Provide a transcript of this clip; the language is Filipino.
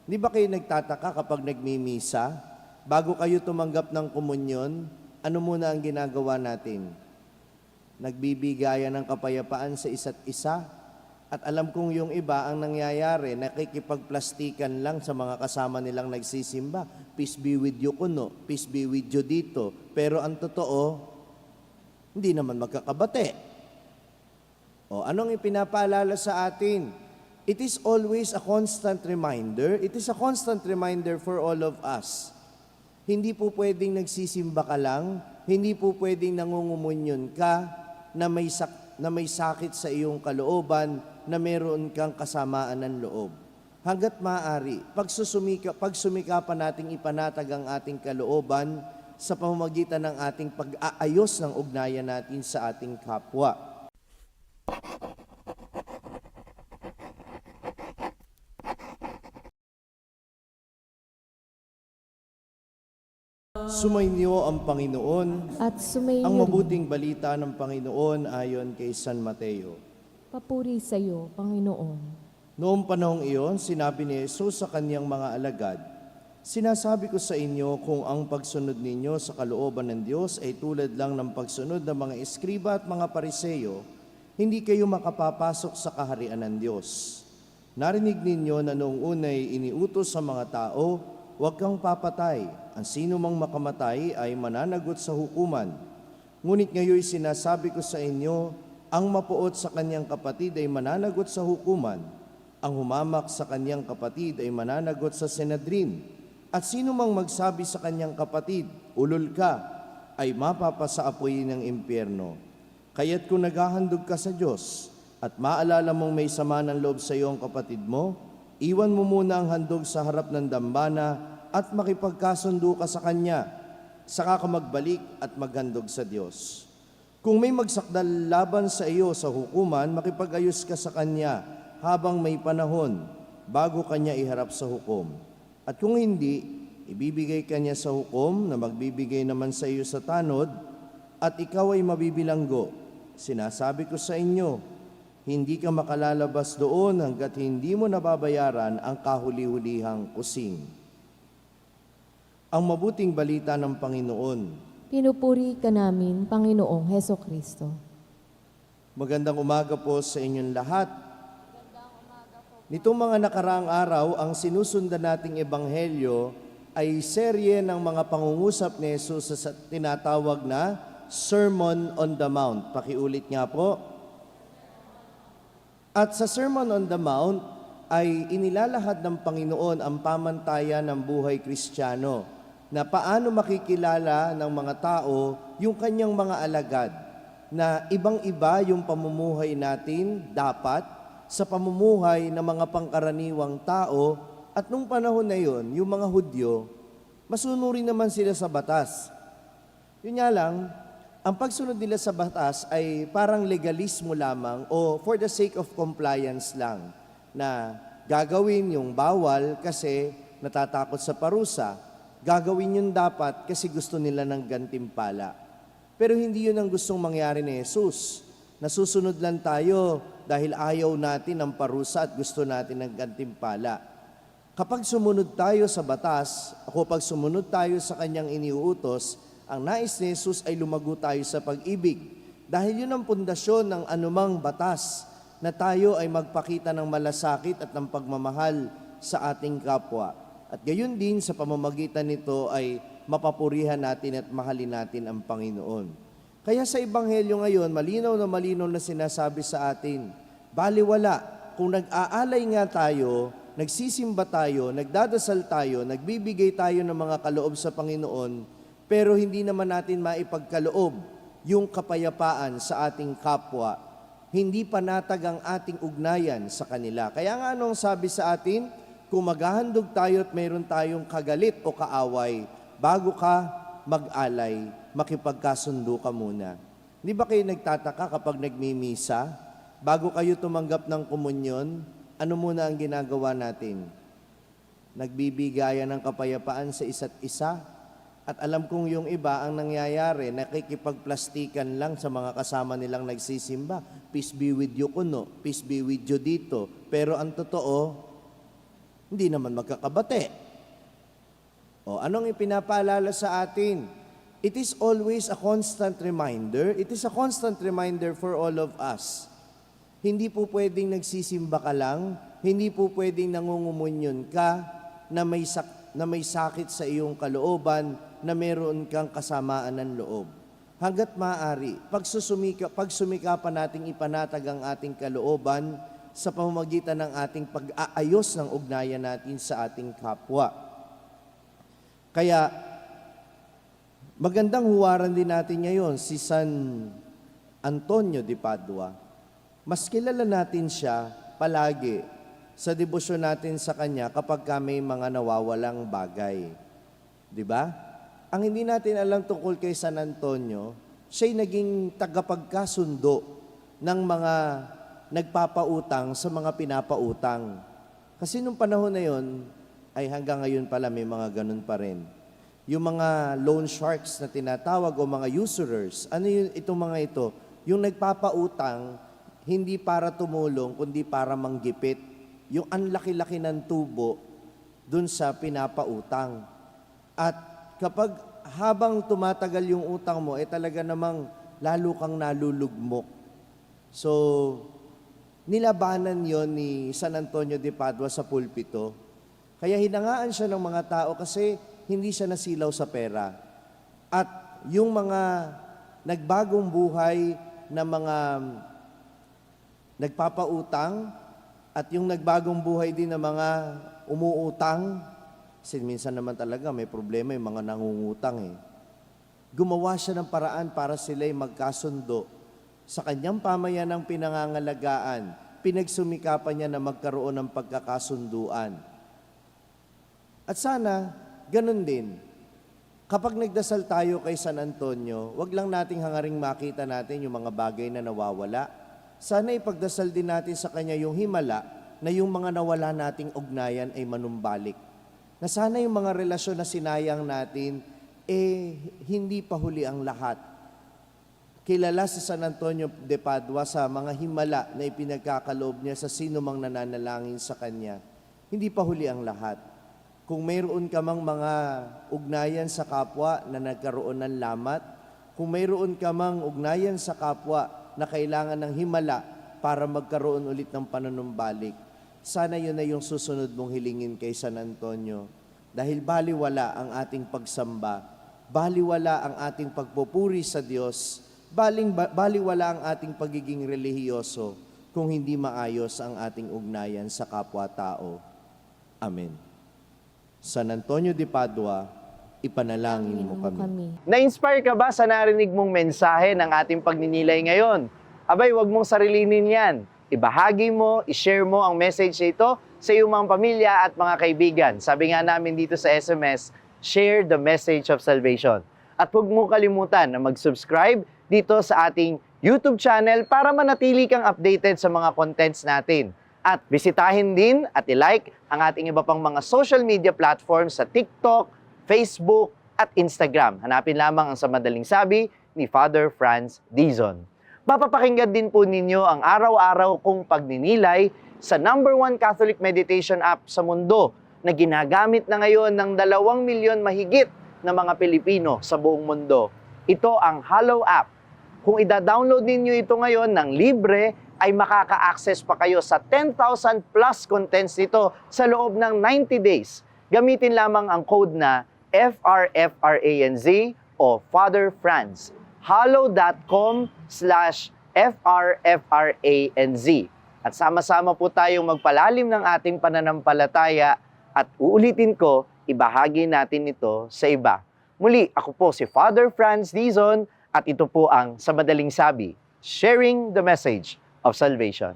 Di ba kayo nagtataka kapag nagmimisa, bago kayo tumanggap ng komunyon, ano muna ang ginagawa natin? Nagbibigayan ng kapayapaan sa isa't isa. At alam kong yung iba ang nangyayari, nakikipagplastikan lang sa mga kasama nilang nagsisimba. Peace be with you kuno, peace be with you dito. Pero ang totoo, hindi naman magkakabate. O anong ipinapaalala sa atin? It is always a constant reminder. It is a constant reminder for all of us. Hindi po pwedeng nagsisimba ka lang, hindi po pwedeng nangungumunyon ka na may sakit sa iyong kalooban, na meron kang kasamaan ng loob. Hanggat maaari, pagsumikapan nating ipanatag ang ating kalooban sa pamamagitan ng ating pag-aayos ng ugnayan natin sa ating kapwa. Sumainyo ang Panginoon At sumainyo ang rin. mabuting balita ng Panginoon ayon kay San Mateo. Papuri sa iyo, Panginoon. Noong panahong iyon, sinabi ni Jesus sa kanyang mga alagad, "Sinasabi ko sa inyo kung ang pagsunod ninyo sa kalooban ng Diyos ay tulad lang ng pagsunod ng mga eskriba at mga pariseyo, hindi kayo makapapasok sa kaharian ng Diyos. Narinig ninyo na noong unay iniutos sa mga tao, huwag kang papatay. Ang sino mang makamatay ay mananagot sa hukuman. Ngunit ngayon sinasabi ko sa inyo, ang mapuot sa kanyang kapatid ay mananagot sa hukuman. Ang humamak sa kanyang kapatid ay mananagot sa Sanhedrin. At sino mang magsabi sa kanyang kapatid, ulol ka, ay mapapasaapoy ng impyerno. Kaya't kung naghahandog ka sa Diyos at maalala mong may sama ng loob sa iyong kapatid mo, iwan mo muna ang handog sa harap ng dambana at makipagkasundo ka sa Kanya, saka ka magbalik at maghandog sa Diyos. Kung may magsakdal laban sa iyo sa hukuman, makipag-ayos ka sa kanya habang may panahon bago kanya iharap sa hukom. At kung hindi, ibibigay kanya sa hukom na magbibigay naman sa iyo sa tanod at ikaw ay mabibilanggo. Sinasabi ko sa inyo, hindi ka makalalabas doon hanggat hindi mo nababayaran ang kahuli-hulihang kusing." Ang mabuting balita ng Panginoon. Pinupuri ka namin, Panginoong Heso Kristo. Magandang umaga po sa inyong lahat. Nitong mga nakaraang araw, ang sinusundan nating ebanghelyo ay serye ng mga pangungusap ni Jesus sa tinatawag na Sermon on the Mount. Pakiulit nga po. At sa Sermon on the Mount ay inilalahad ng Panginoon ang pamantayan ng buhay Kristiyano, na paano makikilala ng mga tao yung kanyang mga alagad, na ibang-iba yung pamumuhay natin dapat sa pamumuhay ng mga pangkaraniwang tao. At nung panahon na yon, yung mga Hudyo, masunurin naman sila sa batas. Yun nga lang, ang pagsunod nila sa batas ay parang legalismo lamang o for the sake of compliance lang, na gagawin yung bawal kasi natatakot sa parusa, gagawin yun dapat kasi gusto nila ng gantimpala. Pero hindi yun ang gustong mangyari ni Jesus. Nasusunod lang tayo dahil ayaw natin ng parusa at gusto natin ng gantimpala. Kapag sumunod tayo sa batas, o kapag sumunod tayo sa kanyang iniuutos, ang nais ni Jesus ay lumago tayo sa pag-ibig. Dahil yun ang pundasyon ng anumang batas, na tayo ay magpakita ng malasakit at ng pagmamahal sa ating kapwa. At gayon din sa pamamagitan nito ay mapapurihan natin at mahalin natin ang Panginoon. Kaya sa Ebanghelyo ngayon, malinaw na sinasabi sa atin, baliwala kung nag-aalay nga tayo, nagsisimba tayo, nagdadasal tayo, nagbibigay tayo ng mga kaloob sa Panginoon, pero hindi naman natin maipagkaloob yung kapayapaan sa ating kapwa, hindi panatag ang ating ugnayan sa kanila. Kaya nga anong sabi sa atin? Kung maghahandog tayo at mayroon tayong kagalit o kaaway, bago ka mag-alay, makipagkasundo ka muna. Di ba kayo nagtataka kapag nagmimisa, bago kayo tumanggap ng komunyon, ano muna ang ginagawa natin? Nagbibigayan ng kapayapaan sa isa't isa. At alam kong yung iba ang nangyayari, nakikipagplastikan lang sa mga kasama nilang nagsisimba. Peace be with you kuno, peace be with you dito. Pero ang totoo, Hindi naman magkakabate. O anong ipinapaalala sa atin? It is always a constant reminder. It is a constant reminder for all of us. Hindi po pwedeng nagsisimba ka lang, hindi po pwedeng nangungumunyon ka na may sakit sa iyong kalooban, na meron kang kasamaan ng loob. Hanggat maaari, pagsumikapan nating ipanatag ang ating kalooban sa pamamagitan ng ating pag-aayos ng ugnayan natin sa ating kapwa. Kaya, magandang huwaran din natin ngayon si San Antonio de Padua. Mas kilala natin siya palagi sa debosyon natin sa kanya kapag may mga nawawalang bagay. Di ba? Ang hindi natin alam tungkol kay San Antonio, siya'y naging tagapagkasundo ng mga nagpapautang sa mga pinapautang. Kasi nung panahon na yon, ay hanggang ngayon pala may mga ganun pa rin. Yung mga loan sharks na tinatawag o mga usurers, ano yun, itong mga ito? Yung nagpapautang, hindi para tumulong, kundi para manggipit. Yung anlaki-laki ng tubo dun sa pinapautang. At kapag habang tumatagal yung utang mo, talaga namang lalo kang nalulugmok. So, nilabanan yon ni San Antonio de Padua sa pulpito. Kaya hinangaan siya ng mga tao kasi hindi siya nasilaw sa pera. At yung mga nagbagong buhay na mga nagpapautang at yung nagbagong buhay din na mga umuutang, kasi minsan naman talaga may problema yung mga nangungutang eh. Gumawa siya ng paraan para sila'y magkasundo sa kanyang pamayanang pinangangalagaan. Pinagsumikapan niya na magkaroon ng pagkakasunduan. At sana, ganun din. Kapag nagdasal tayo kay San Antonio, wag lang nating hangaring makita natin yung mga bagay na nawawala. Sana ipagdasal din natin sa kanya yung himala na yung mga nawala nating ugnayan ay manumbalik. Na sana yung mga relasyon na sinayang natin, hindi pa huli ang lahat. Kilala si San Antonio de Padua sa mga himala na ipinagkakaloob niya sa sino mang nananalangin sa kanya. Hindi pa huli ang lahat. Kung mayroon ka mang mga ugnayan sa kapwa na nagkaroon ng lamat, kung mayroon ka mang ugnayan sa kapwa na kailangan ng himala para magkaroon ulit ng panunumbalik, sana yun na yung susunod mong hilingin kay San Antonio. Dahil baliwala ang ating pagsamba, baliwala ang ating pagpupuri sa Diyos, baliwala ang ating pagiging relihiyoso kung hindi maayos ang ating ugnayan sa kapwa-tao. Amen. San Antonio de Padua, ipanalangin mo kami. Na-inspire ka ba sa narinig mong mensahe ng ating pagninilay ngayon? Abay, wag mong sarilinin yan. Ibahagi mo, ishare mo ang message nito sa iyong mga pamilya at mga kaibigan. Sabi nga namin dito sa SMS, share the message of salvation. At huwag mong kalimutan na mag-subscribe dito sa ating YouTube channel para manatili kang updated sa mga contents natin. At bisitahin din at i-like ang ating iba pang mga social media platforms sa TikTok, Facebook, at Instagram. Hanapin lamang ang Sa Madaling Sabi ni Father Franz Dizon. Mapapakinggan din po ninyo ang araw-araw kong pagninilay sa #1 Catholic meditation app sa mundo na ginagamit na ngayon ng 2 milyon mahigit na mga Pilipino sa buong mundo. Ito ang Hallow app. Kung ida-download ninyo ito ngayon ng libre, ay makaka-access pa kayo sa 10,000 plus contents nito sa loob ng 90 days. Gamitin lamang ang code na FRFRANZ o Father Franz. hallow.com/FRFRANZ. At sama-sama po tayong magpalalim ng ating pananampalataya at uulitin ko, ibahagi natin ito sa iba. Muli, ako po si Father Franz Dizon at ito po ang Sa Madaling Sabi, sharing the message of salvation.